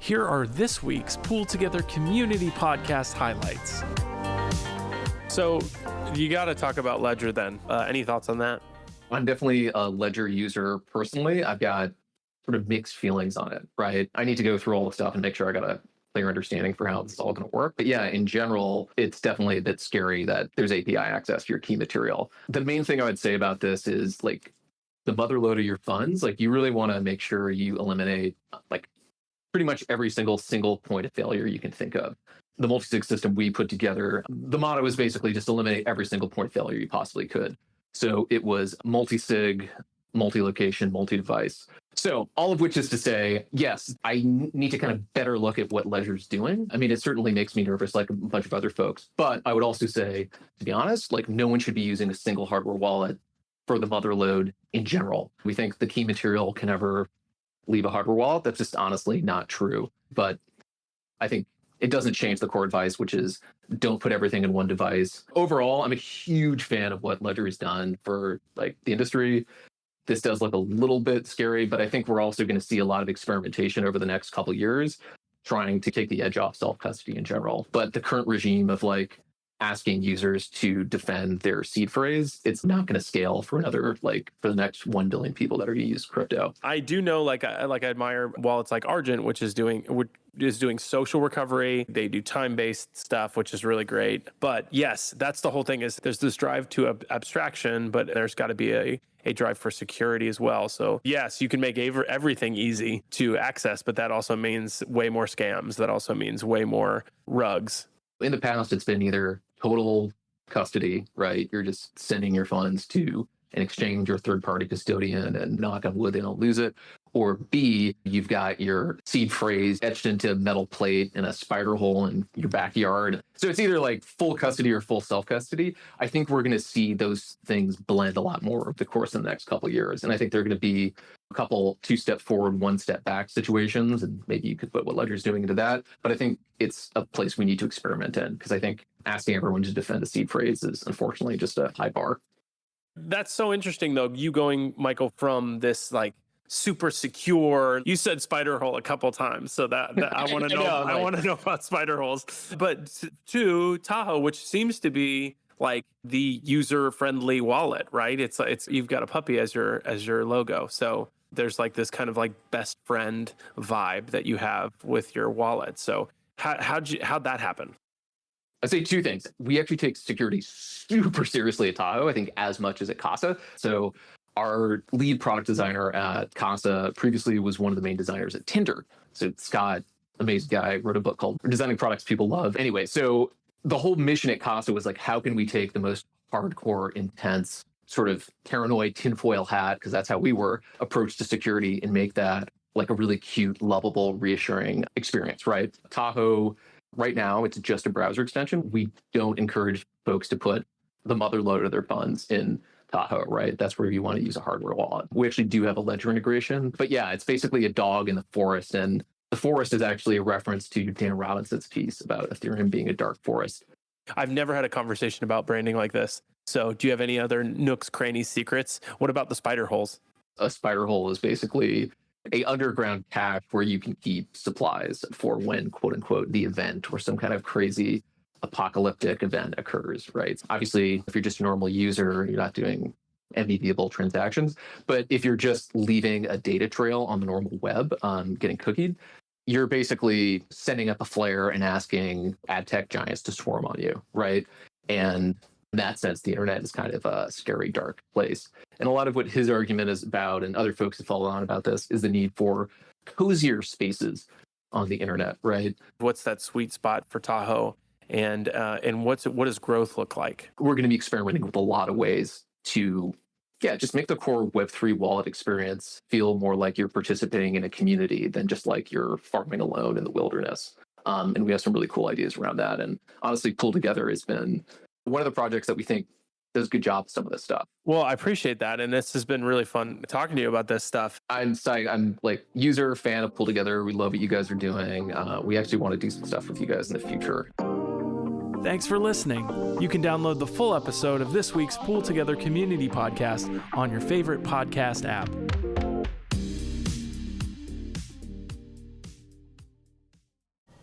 Here are this week's Pool Together community podcast highlights. So you got to talk about Ledger then. Any thoughts on that? I'm definitely a Ledger user personally. I've got sort of mixed feelings on it, right? I need to go through all the stuff and make sure I got a clear understanding for how this is all going to work. But yeah, in general, it's definitely a bit scary that there's API access to your key material. The main thing I would say about this is like the mother load of your funds, like you really want to make sure you eliminate like pretty much every single point of failure you can think of. The multi-sig system we put together, the motto is basically just eliminate every single point of failure you possibly could. So it was multi-sig, multi-location, multi-device. So all of which is to say, yes, I need to kind of better look at what Ledger's doing. I mean, it certainly makes me nervous like a bunch of other folks. But I would also say, to be honest, like no one should be using a single hardware wallet for the mother load in general. We think the key material can never leave a hardware wallet. That's just honestly not true. But I think it doesn't change the core advice, which is don't put everything in one device. Overall, I'm a huge fan of what Ledger has done for like the industry. This does look a little bit scary, but I think we're also going to see a lot of experimentation over the next couple of years, trying to take the edge off self-custody in general. But the current regime of like asking users to defend their seed phrase, it's not going to scale for another, like for the next 1 billion people that are going to use crypto. I do know, like I admire wallets like Argent, which is doing social recovery. They do time-based stuff, which is really great. But yes, that's the whole thing is there's this drive to abstraction, but there's got to be a drive for security as well. So yes, you can make everything easy to access, but that also means way more scams. That also means way more rugs. In the past, it's been either total custody, right? You're just sending your funds to an exchange or third-party custodian and knock on wood, they don't lose it. Or B, you've got your seed phrase etched into a metal plate in a spider hole in your backyard. So it's either like full custody or full self-custody. I think we're going to see those things blend a lot more over the course of the next couple of years. And I think they're going to be a couple 2-step forward, 1-step back situations. And maybe you could put what Ledger's doing into that. But I think it's a place we need to experiment in because I think asking everyone to defend a seed phrase is unfortunately just a high bar. That's so interesting, though. You going, Michael, from this like super secure. You said spider hole a couple times, so that I want to know. I want to know about spider holes. But to Taho, which seems to be like the user-friendly wallet, right? It's you've got a puppy as your logo, so there's like this kind of like best friend vibe that you have with your wallet. So how'd that happen? I'd say two things. We actually take security super seriously at Taho, I think as much as at Casa. So our lead product designer at Casa previously was one of the main designers at Tinder. So Scott, amazing guy, wrote a book called Designing Products People Love. Anyway, so the whole mission at Casa was like, how can we take the most hardcore, intense, sort of paranoid tinfoil hat, because that's how we were, approach to security and make that like a really cute, lovable, reassuring experience, right? Taho, right now, it's just a browser extension. We don't encourage folks to put the mother load of their funds in Taho, right? That's where you want to use a hardware wallet. We actually do have a Ledger integration. But yeah, it's basically a dog in the forest. And the forest is actually a reference to Dan Robinson's piece about Ethereum being a dark forest. I've never had a conversation about branding like this. So do you have any other nooks, crannies, secrets? What about the spider holes? A spider hole is basically a underground cache where you can keep supplies for when, quote unquote, the event or some kind of crazy apocalyptic event occurs, right? Obviously, if you're just a normal user, you're not doing MVP-able transactions. But if you're just leaving a data trail on the normal web, getting cookied, you're basically setting up a flare and asking ad tech giants to swarm on you, right? And in that sense, the internet is kind of a scary, dark place. And a lot of what his argument is about, and other folks have followed on about this, is the need for cozier spaces on the internet, right? What's that sweet spot for Taho? And what does growth look like? We're going to be experimenting with a lot of ways to, just make the core Web3 wallet experience feel more like you're participating in a community than just like you're farming alone in the wilderness. And we have some really cool ideas around that. And honestly, PoolTogether has been one of the projects that we think does a good job with some of this stuff. Well, I appreciate that. And this has been really fun talking to you about this stuff. I'm like user fan of PoolTogether. We love what you guys are doing. We actually want to do some stuff with you guys in the future. Thanks for listening. You can download the full episode of this week's Pool Together community podcast on your favorite podcast app.